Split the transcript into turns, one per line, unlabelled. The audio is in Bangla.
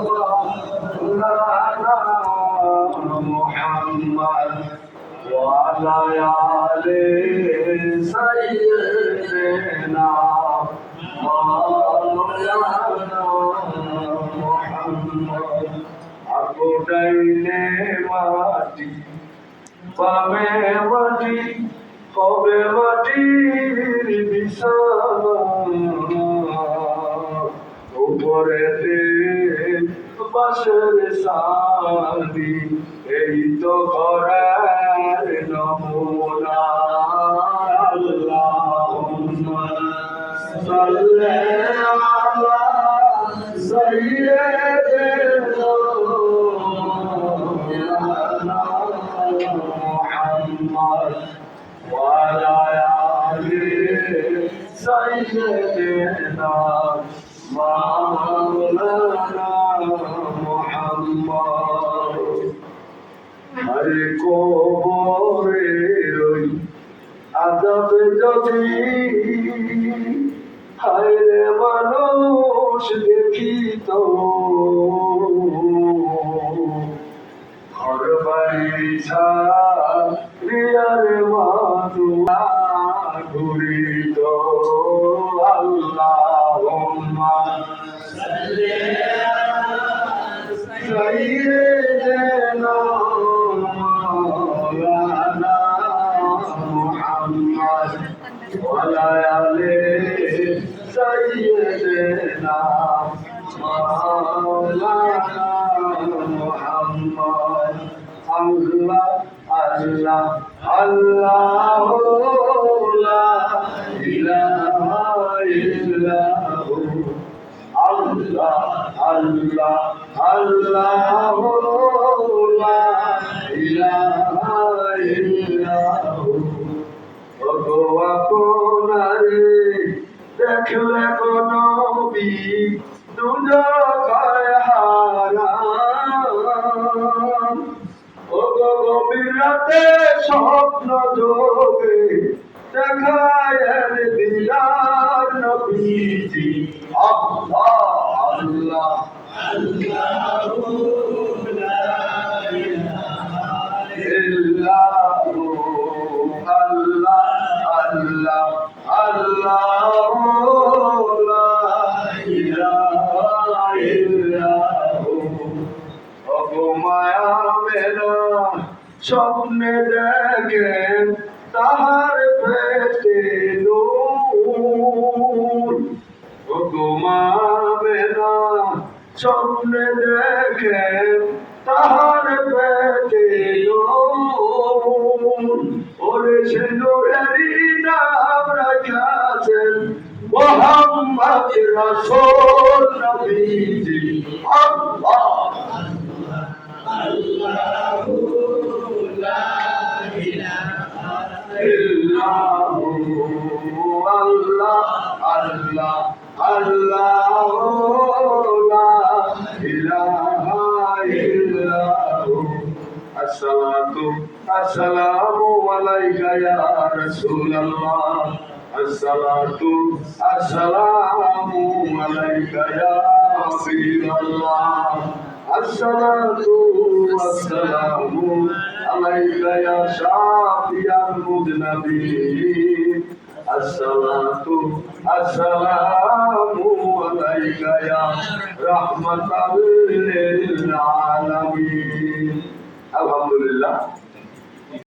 مولانا محمد وعلى آل سيدنا مولانا محمد আগুনাইলে মাটি পাবে মাটি হবে মাটির বিছানা উপরেতে বাঁশের সারি এই তো ঘরের নমুনা আল্লাহুম্মা সাল্লি আলা সাইয়্যিদিনা মুহাম্মদ ওয়া আলা আলি সাইয়্যিদিনা مولانا محمد আরে কবরের ওই আযাব যদি হায়রে মানুষ দেখিত ঘর বাড়ি ছাড়িয়ার মাতুয়া ঘুরিত আল্লাহুম্মা সাল্লি আলা সাইয়্যিদিনা মাওলানা মুহাম্মদ ওয়া আলা আলি সাইয়্যিদিনা মাওলানা মুহাম্মদ আল্লাহ আল্লাহ আল্লাহ লা ইলাহা ইল্লাহু আল্লাহ আল্লাহ আল্লাহ লা ইলাহা ইল্লাহু আপনারে দেখলে কোন নবী দুজখায় হারাম ও গভীর রাতে স্বপ্ন যোগে দেখায় দিলার নবীজি আল্লাহ আল্লাহ আল্লাহু লা ইলাহা ইল্লাহু আল্লাহ আল্লাহ আল্লাহু লা ইলাহা ইল্লাহু ওগো মায়া মেরা স্বপ্নে দেখেন তাহার পেটে নূর ওগো মা মেরা স্বপ্নে দেখেন তাহার পেটে নূর ওরে সে নূরেরই নাম রাখাছেন মুহাম্মদ রাসূল নবীজি আল্লাহ আল্লাহু লা ইলাহা ইল্লাহু আল্লাহ আল্লাহ আল্লাহু লা ইলাহা ইল্লাহু আসসালাতু আসসালামু আলাইকা ইয়া রাসূলুল্লাহ আসসালাতু আসসালামু আলাইকা ইয়া হাবিবাল্লাহ আসসালাতু ওয়াসসালামু আলাইকা ইয়া শাফিয়াল মুযনাবিন আসসালাতু আসসালামু আলাইকা ইয়া রাহমাতাল লিল আলামিন আলহামদুলিল্লাহ।